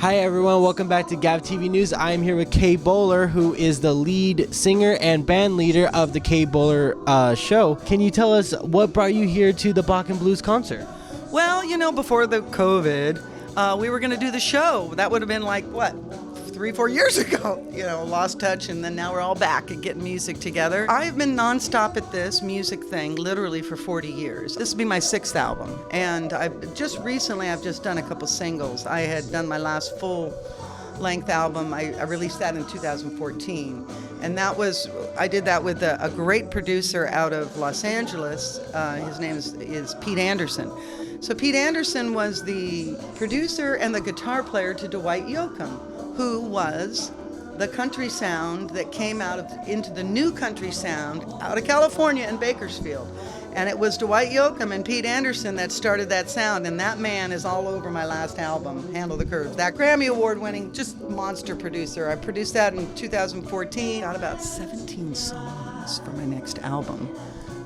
Hi everyone, welcome back to Gav TV News. I am here with Kay Bowler, who is the lead singer and band leader of the Kay Bowler Show. Can you tell us what brought you here to the Bach and Blues concert? Well, before the COVID, we were going to do the show. That would have been like, 3-4 years ago, lost touch, and then now we're all back and getting music together. I've been nonstop at this music thing literally for 40 years. This will be my 6th album, and I've just done a couple singles. I had done my last full-length album. I released that in 2014, and I did that with a great producer out of Los Angeles. His name is Pete Anderson. So Pete Anderson was the producer and the guitar player to Dwight Yoakam, who was the country sound that came into the new country sound out of California in Bakersfield. And it was Dwight Yoakam and Pete Anderson that started that sound, and that man is all over my last album, Handle the Curves. That Grammy Award-winning, just monster producer. I produced that in 2014. Got about 17 songs for my next album.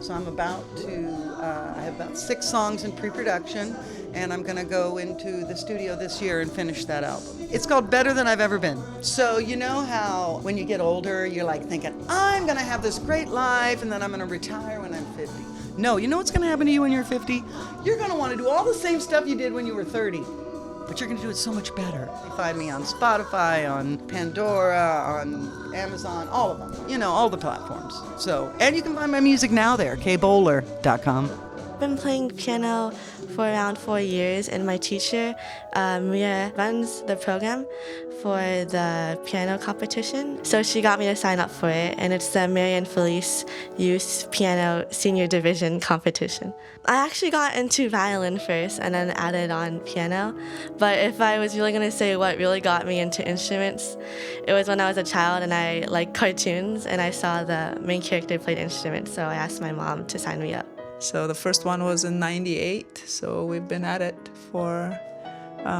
So I'm I have about 6 songs in pre-production, and I'm gonna go into the studio this year and finish that album. It's called Better Than I've Ever Been. So you know how when you get older, you're like thinking, I'm gonna have this great life, and then I'm gonna retire when I'm 50. No, you know what's gonna happen to you when you're 50? You're gonna wanna do all the same stuff you did when you were 30. But you're gonna do it so much better. You find me on Spotify, on Pandora, on Amazon, all of them. All the platforms. And you can find my music now there, kbowler.com. I've been playing piano for around 4 years, and my teacher, Maria, runs the program for the piano competition. So she got me to sign up for it, and it's the Marian Felice Youth Piano Senior Division competition. I actually got into violin first and then added on piano, but if I was really going to say what really got me into instruments, it was when I was a child and I liked cartoons and I saw the main character played instruments, so I asked my mom to sign me up. So the first one was in '98, so we've been at it for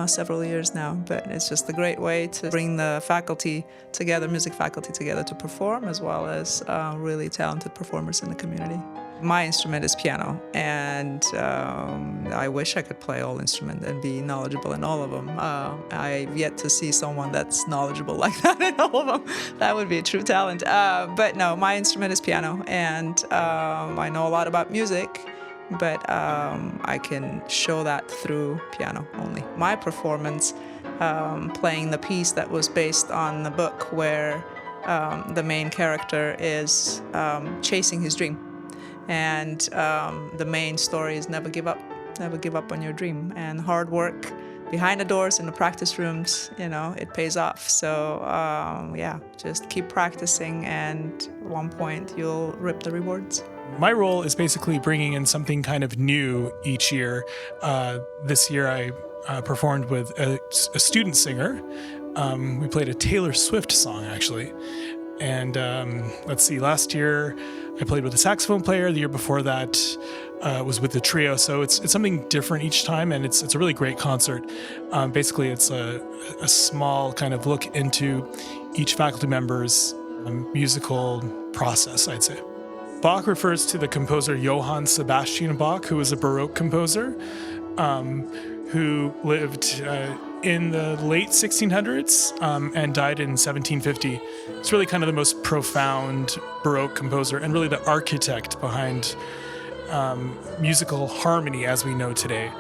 several years now, but it's just a great way to bring the faculty together, music faculty together to perform, as well as really talented performers in the community. My instrument is piano, and I wish I could play all instruments and be knowledgeable in all of them. I've yet to see someone that's knowledgeable like that in all of them. That would be a true talent. But no, my instrument is piano, and I know a lot about music, but I can show that through piano only. My performance, playing the piece that was based on the book where the main character is chasing his dream. And the main story is never give up on your dream. And hard work behind the doors in the practice rooms, it pays off. So just keep practicing, and at one point you'll reap the rewards. My role is basically bringing in something kind of new each year. This year I performed with a student singer. We played a Taylor Swift song, actually. And let's see, last year I played with a saxophone player. The year before that was with the trio. So it's something different each time, and it's a really great concert. Basically, it's a small kind of look into each faculty member's musical process, I'd say. Bach refers to the composer Johann Sebastian Bach, who was a Baroque composer who lived in the late 1600s and died in 1750. It's really kind of the most profound Baroque composer and really the architect behind musical harmony as we know today.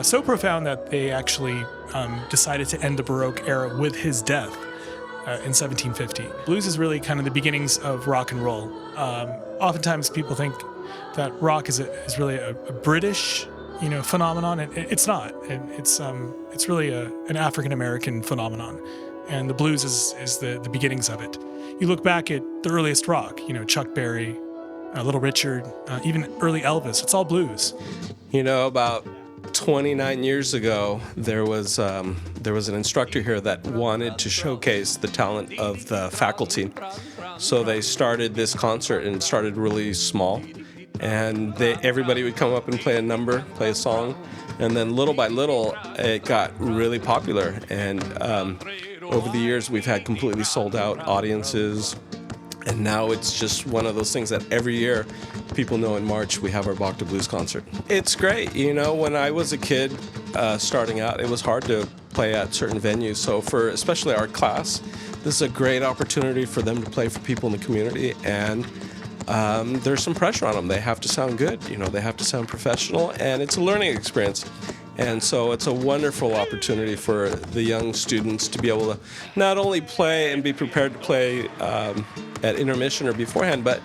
So profound that they actually decided to end the Baroque era with his death in 1750. Blues is really kind of the beginnings of rock and roll. Oftentimes people think that rock is really a British phenomenon, and it's not. It's really an African-American phenomenon, and the blues is the beginnings of it. You look back at the earliest rock, Chuck Berry, Little Richard, even early Elvis, it's all blues. About 29 years ago, there was an instructor here that wanted to showcase the talent of the faculty. So they started this concert, and it started really small. And everybody would come up and play a song, and then little by little it got really popular, and over the years we've had completely sold out audiences, and now it's just one of those things that every year people know in March we have our Bach to Blues concert. It's great. When I was a kid starting out, it was hard to play at certain venues. So for especially our class, this is a great opportunity for them to play for people in the community, and there's some pressure on them. They have to sound good, they have to sound professional, and it's a learning experience. And so it's a wonderful opportunity for the young students to be able to not only play and be prepared to play at intermission or beforehand, but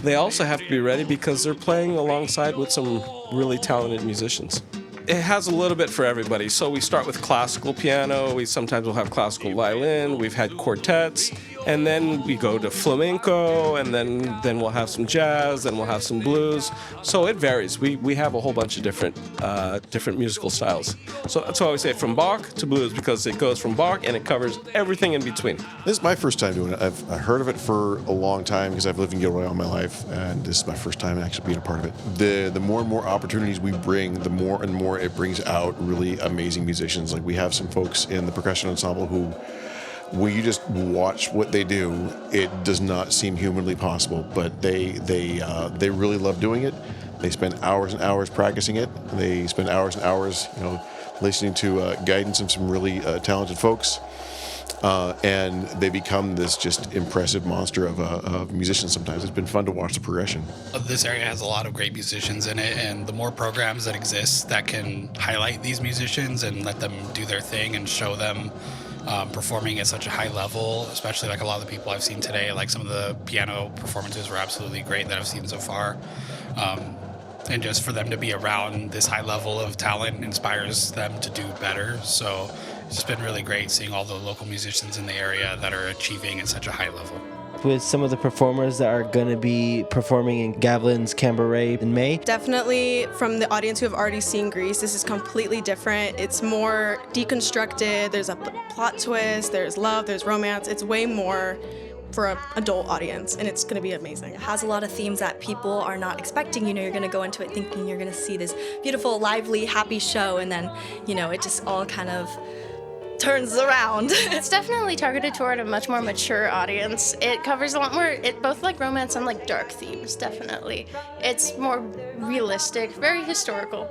they also have to be ready because they're playing alongside with some really talented musicians. It has a little bit for everybody. So we start with classical piano, we sometimes will have classical violin, we've had quartets, and then we go to flamenco, and then we'll have some jazz, then we'll have some blues. So it varies. We have a whole bunch of different musical styles. So that's why I always say from Bach to blues, because it goes from Bach and it covers everything in between. This is my first time doing it. I've heard of it for a long time because I've lived in Gilroy all my life, and this is my first time actually being a part of it. The more and more opportunities we bring, the more and more it brings out really amazing musicians. Like we have some folks in the percussion ensemble who, when you just watch what they do, it does not seem humanly possible, but they really love doing it. They spend hours and hours practicing it. They spend hours and hours, listening to guidance of some really talented folks. And they become this just impressive monster of musicians sometimes. It's been fun to watch the progression. This area has a lot of great musicians in it, and the more programs that exist that can highlight these musicians and let them do their thing and show them performing at such a high level, especially like a lot of the people I've seen today, like some of the piano performances were absolutely great that I've seen so far. And just for them to be around this high level of talent inspires them to do better. So it's just been really great seeing all the local musicians in the area that are achieving at such a high level. With some of the performers that are going to be performing in Gavilan's Cabaret in May. Definitely from the audience who have already seen Grease, this is completely different. It's more deconstructed. There's a plot twist, there's love, there's romance. It's way more for an adult audience, and it's going to be amazing. It has a lot of themes that people are not expecting. You're going to go into it thinking you're going to see this beautiful, lively, happy show, and then, it just all kind of turns around. It's definitely targeted toward a much more mature audience. It covers a lot more, both like romance and like dark themes, definitely. It's more realistic, very historical.